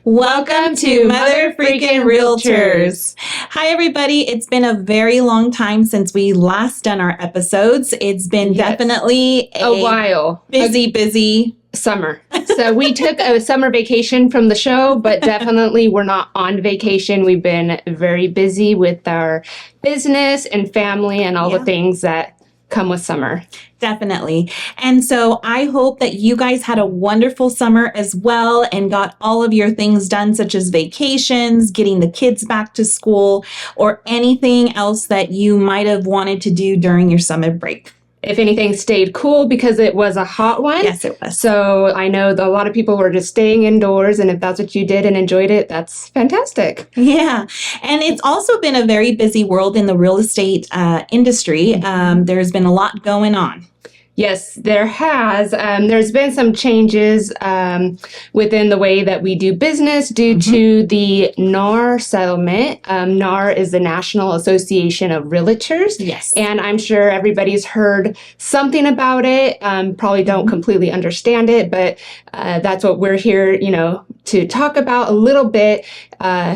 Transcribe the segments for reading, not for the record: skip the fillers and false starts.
Welcome to Mother Freaking Realtors. Hi, everybody. It's been a very long time since we last done our episodes. It's been definitely a while. Busy Summer. So we took a summer vacation from the show, but definitely we're not on vacation. We've been very busy with our business and family and all the things that come with summer. Definitely. And so I hope that you guys had a wonderful summer as well and got all of your things done, such as vacations, getting the kids back to school, or anything else that you might have wanted to do during your summer break. If anything, stayed cool because it was a hot one. Yes, it was. So I know that a lot of people were just staying indoors, and if that's what you did and enjoyed it, that's fantastic. Yeah. And it's also been a very busy world in the real estate industry. There's been a lot going on. Yes, there has. There's been some changes within the way that we do business due to the NAR settlement. NAR is the National Association of Realtors. Yes. And I'm sure everybody's heard something about it. Probably don't completely understand it, but that's what we're here, to talk about a little bit.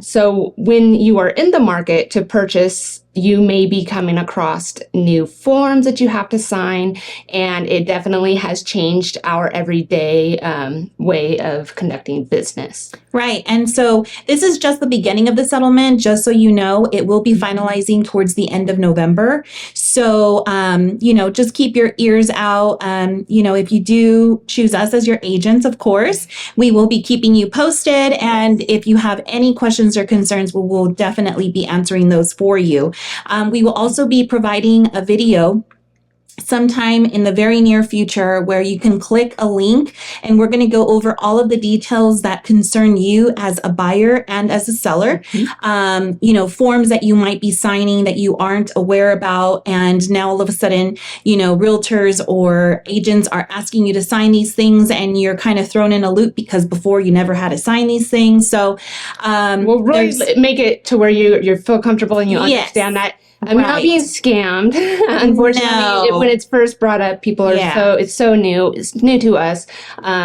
So when you are in the market to purchase, you may be coming across new forms that you have to sign, and it definitely has changed our everyday way of conducting business. Right. And so this is just the beginning of the settlement. Just so you know, it will be finalizing towards the end of November. So, just keep your ears out. If you do choose us as your agents, of course, we will be keeping you posted. And if you have any questions or concerns, we will definitely be answering those for you. We will also be providing a video sometime in the very near future where you can click a link, and we're going to go over all of the details that concern you as a buyer and as a seller. Forms that you might be signing that you aren't aware about, and now all of a sudden, realtors or agents are asking you to sign these things, and you're kind of thrown in a loop because before you never had to sign these things. So we'll really make it to where you feel comfortable and you understand that. I'm not being scammed. Unfortunately, when it's first brought up, people are it's so new. It's new to us.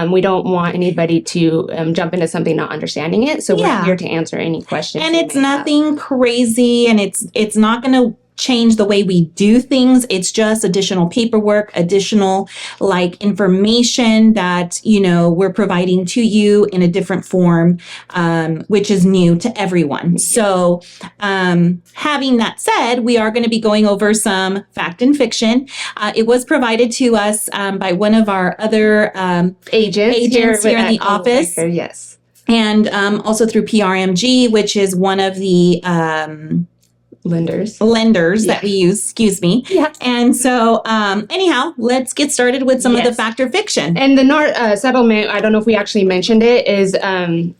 We don't want anybody to jump into something not understanding it. So we're here to answer any questions. And it's nothing crazy, and it's not going to change the way we do things. It's just additional paperwork, additional information that, we're providing to you in a different form, which is new to everyone. So, having that said, we are going to be going over some fact and fiction. It was provided to us by one of our other agents here in the office. Yes. And also through PRMG, which is one of the lenders that we use, excuse me. Yeah. And so anyhow, let's get started with some of the fact or fiction. And the NAR settlement, I don't know if we actually mentioned it, is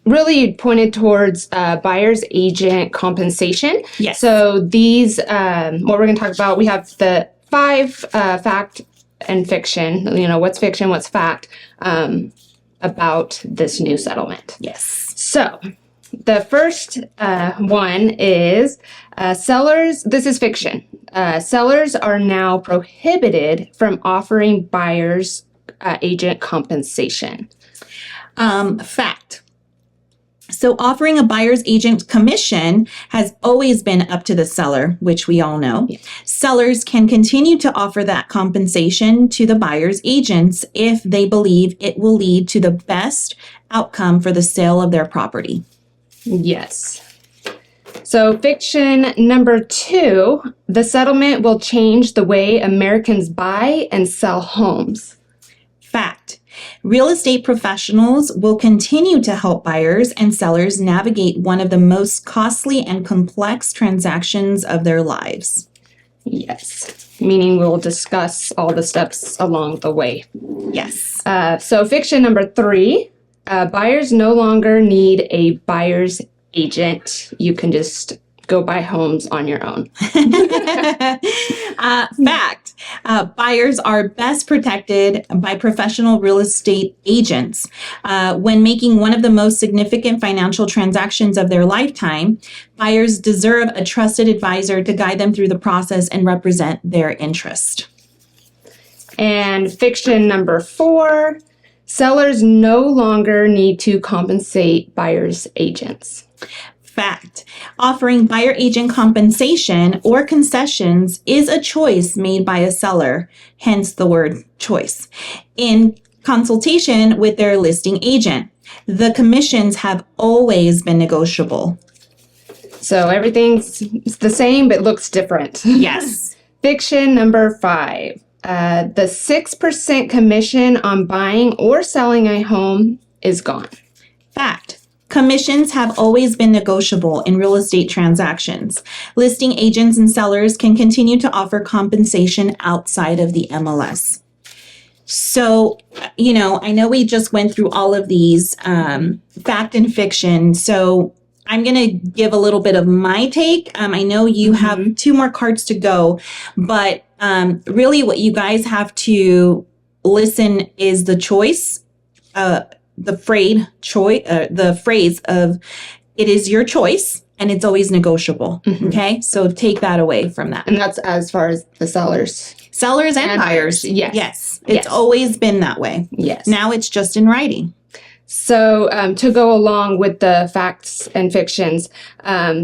really pointed towards buyer's agent compensation. Yes. So these, what we're going to talk about, we have the 5 fact and fiction, what's fiction, what's fact, about this new settlement. Yes. So the first one is sellers. This is fiction. Sellers are now prohibited from offering buyers agent compensation. Fact. So offering a buyer's agent commission has always been up to the seller, which we all know. Yeah. Sellers can continue to offer that compensation to the buyer's agents if they believe it will lead to the best outcome for the sale of their property. Yes. So fiction number 2, the settlement will change the way Americans buy and sell homes. Fact. Real estate professionals will continue to help buyers and sellers navigate one of the most costly and complex transactions of their lives. Yes. Meaning we'll discuss all the steps along the way. Yes. So fiction number 3, buyers no longer need a buyer's agent. You can just go buy homes on your own. Fact. Buyers are best protected by professional real estate agents. When making one of the most significant financial transactions of their lifetime, buyers deserve a trusted advisor to guide them through the process and represent their interest. And fiction number 4, Sellers no longer need to compensate buyers' agents. Fact. Offering buyer agent compensation or concessions is a choice made by a seller, hence the word choice, in consultation with their listing agent. The commissions have always been negotiable. So everything's the same but looks different. Yes. Fiction number 5. The 6% commission on buying or selling a home is gone. Fact. Commissions have always been negotiable in real estate transactions. Listing agents and sellers can continue to offer compensation outside of the MLS. So, I know we just went through all of these fact and fiction. So I'm going to give a little bit of my take. I know you have 2 more cards to go, but really what you guys have to listen is the choice, the phrase of it is your choice and it's always negotiable. Okay. So take that away from that. And that's as far as the sellers. Sellers and buyers. Yes. Yes. It's always been that way. Yes. Now it's just in writing. So to go along with the facts and fictions,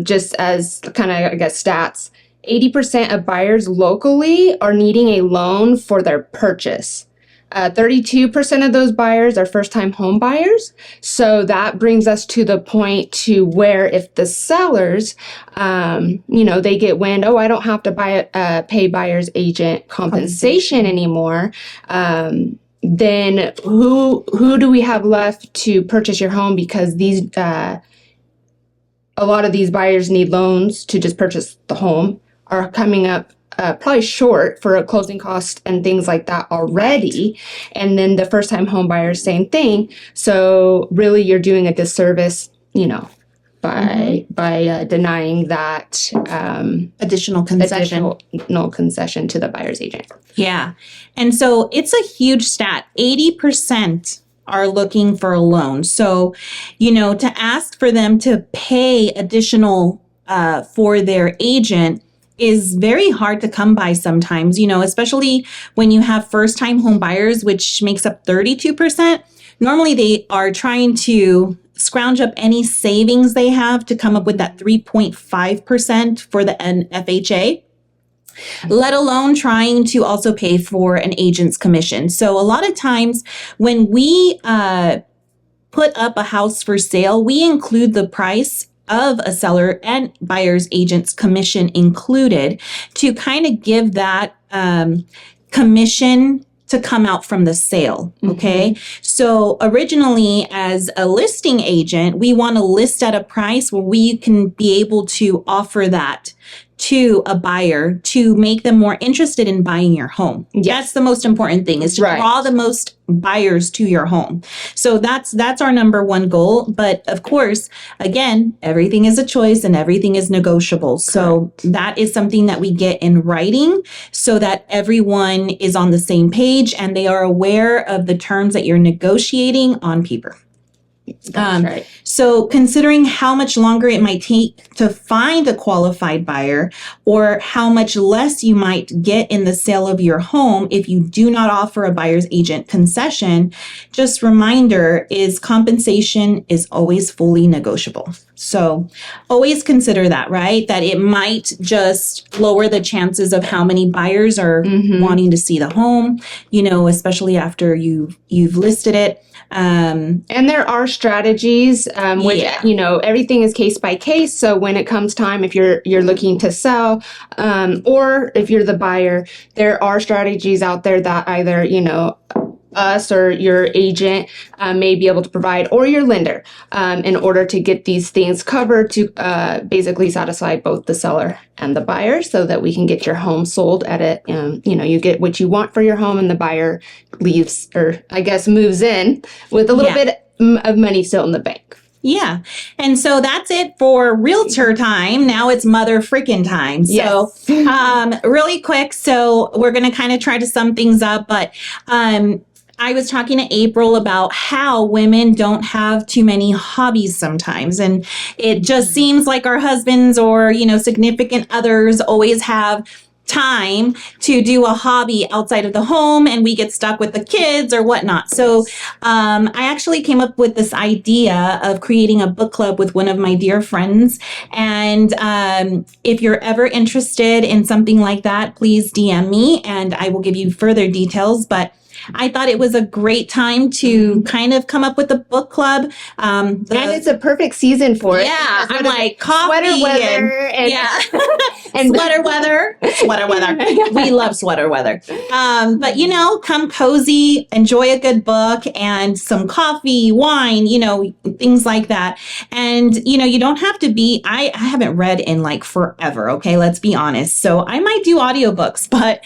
just as kind of, I guess, stats, 80% of buyers locally are needing a loan for their purchase. 32% of those buyers are first-time home buyers. So that brings us to the point to where if the sellers, they get wind, I don't have to pay buyer's agent compensation anymore. Then who do we have left to purchase your home? Because these a lot of these buyers need loans to just purchase the home, are coming up probably short for a closing cost and things like that already. And then the first time home buyers, same thing. So really you're doing a disservice, by denying that additional concession to the buyer's agent. Yeah. And so it's a huge stat. 80% are looking for a loan. So, to ask for them to pay additional for their agent is very hard to come by sometimes, especially when you have first-time home buyers, which makes up 32%. Normally they are trying to scrounge up any savings they have to come up with that 3.5% for the FHA, let alone trying to also pay for an agent's commission. So a lot of times when we put up a house for sale, we include the price of a seller and buyer's agent's commission included to kind of give that commission to come out from the sale. Okay. So originally as a listing agent, we want to list at a price where we can be able to offer that to a buyer to make them more interested in buying your home. Yes. That's the most important thing, is to draw the most buyers to your home. So that's our number one goal. But of course, again, everything is a choice and everything is negotiable. Correct. So that is something that we get in writing so that everyone is on the same page and they are aware of the terms that you're negotiating on paper. Right. So considering how much longer it might take to find a qualified buyer or how much less you might get in the sale of your home if you do not offer a buyer's agent concession, just reminder is compensation is always fully negotiable. So always consider that, right? That it might just lower the chances of how many buyers are wanting to see the home, especially after you've listed it. And there are strategies, which, everything is case by case. So when it comes time, if you're looking to sell, or if you're the buyer, there are strategies out there that either, us or your agent may be able to provide, or your lender, in order to get these things covered to basically satisfy both the seller and the buyer, so that we can get your home sold at it. You get what you want for your home, and the buyer leaves, or I guess moves in with a little bit of money still in the bank. Yeah. And so that's it for realtor time. Now it's mother freaking time. So, really quick. So we're going to kind of try to sum things up, but, I was talking to April about how women don't have too many hobbies sometimes. And it just seems like our husbands or, significant others always have time to do a hobby outside of the home and we get stuck with the kids or whatnot. So I actually came up with this idea of creating a book club with one of my dear friends. And if you're ever interested in something like that, please DM me and I will give you further details. But I thought it was a great time to kind of come up with a book club. And it's a perfect season for it. Yeah, I'm like coffee sweater weather and yeah, and sweater weather. We love sweater weather. But you know, come cozy, enjoy a good book and some coffee, wine, you know, things like that. And you know, you don't have to be. I haven't read in like forever. Okay, let's be honest. So I might do audiobooks, but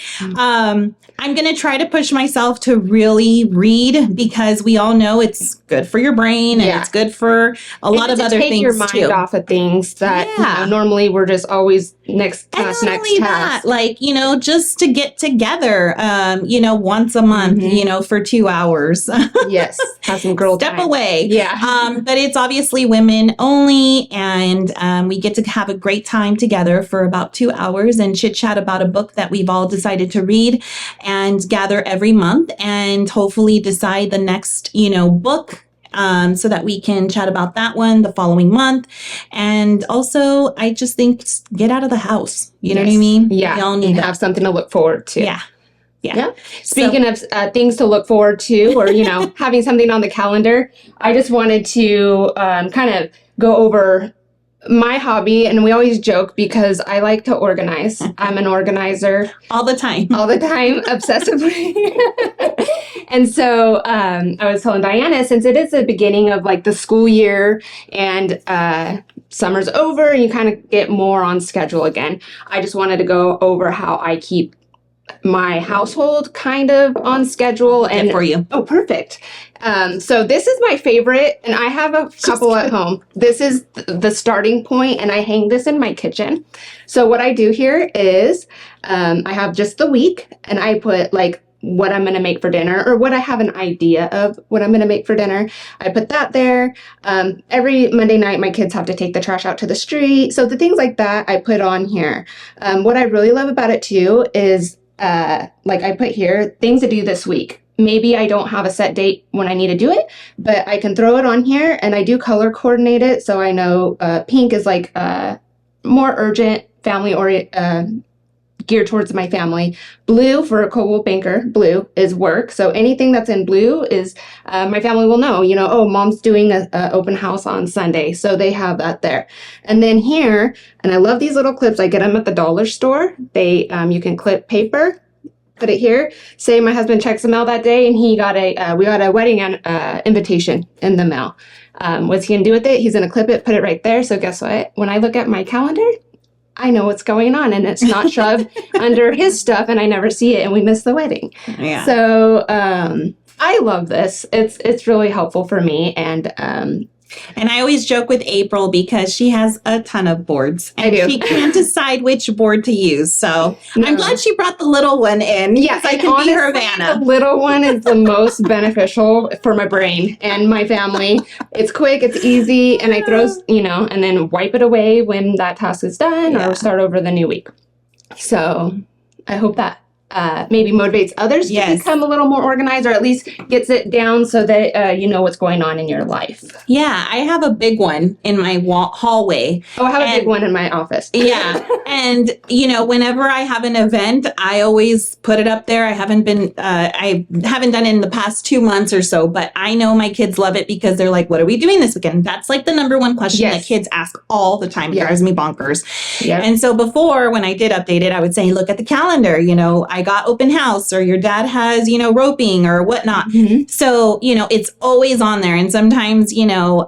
I'm going to try to push myself to really read because we all know it's good for your brain and it's good for a lot of other things take your mind off of things that you know, normally we're just always next task, next task. Like, you know, just to get together, you know, once a month, you know, for 2 hours. Yes. Have some girl Step time. away. Yeah. But it's obviously women only. And we get to have a great time together for about 2 hours and chit chat about a book that we've all decided to read and gather every month and hopefully decide the next, you know, book so that we can chat about that one the following month. And also, I just think get out of the house. You know what I mean? Yeah. We all need to have something to look forward to. Yeah. Speaking of things to look forward to, or, you know, having something on the calendar, I just wanted to kind of go over my hobby. And we always joke because I like to organize. I'm an organizer. All the time, Obsessively. And so I was telling Diana, since it is the beginning of like the school year and summer's over and you kind of get more on schedule again, I just wanted to go over how I keep my household kind of on schedule. And for you. Oh, perfect. So this is my favorite, and I have a couple at home. This is the starting point, and I hang this in my kitchen. So what I do here is I have just the week, and I put like what I'm going to make for dinner or what I have an idea of what I'm going to make for dinner. I put that there. Every Monday night, my kids have to take the trash out to the street. So the things like that I put on here. What I really love about it too is like I put here things to do this week. Maybe I don't have a set date when I need to do it, but I can throw it on here and I do color coordinate it. So I know pink is like more urgent, family geared towards my family. Blue for a Coldwell Banker, blue is work. So anything that's in blue is my family will know, you know, oh, mom's doing a open house on Sunday. So they have that there. And then here, and I love these little clips. I get them at the dollar store. They you can clip paper, put it here. Say my husband checks the mail that day and we got a wedding invitation in the mail. What's he gonna do with it? He's gonna clip it, put it right there. So guess what? When I look at my calendar, I know what's going on and it's not shoved under his stuff and I never see it and we miss the wedding. Yeah. So I love this. It's really helpful for me. And I always joke with April because she has a ton of boards and I do. she can't decide which board to use. So I'm glad she brought the little one in. Yes, I can be her Vanna. The little one is the most beneficial for my brain and my family. It's quick, it's easy, and I throw, you know, and then wipe it away when that task is done or start over the new week. So I hope that maybe motivates others to become a little more organized or at least gets it down so that you know what's going on in your life. Yeah, I have a big one in my hallway. Oh, I have a big one in my office. Yeah. And, you know, whenever I have an event, I always put it up there. I haven't done it in the past 2 months or so, but I know my kids love it because they're like, what are we doing this weekend? That's like the number one question that kids ask all the time. It drives me bonkers. Yeah. And so before, when I did update it, I would say, look at the calendar, you know, I got open house or your dad has, you know, roping or whatnot. Mm-hmm. So, you know, it's always on there. And sometimes, you know,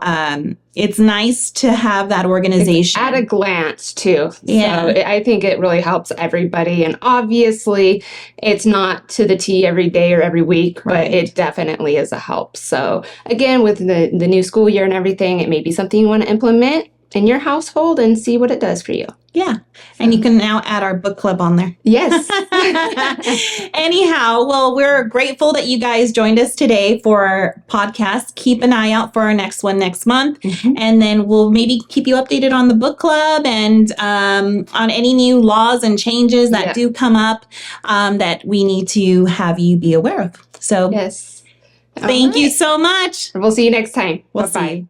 it's nice to have that organization. At a glance, too. Yeah. So I think it really helps everybody. And obviously, it's not to the T every day or every week, but it definitely is a help. So again, with the new school year and everything, it may be something you want to implement. in your household and see what it does for you. Yeah. And you can now add our book club on there. Yes. Anyhow, well, we're grateful that you guys joined us today for our podcast. Keep an eye out for our next one next month. Mhm. And then we'll maybe keep you updated on the book club and on any new laws and changes that do come up that we need to have you be aware of. So Yes. thank you so much. We'll see you next time. We'll Bye-bye. see you.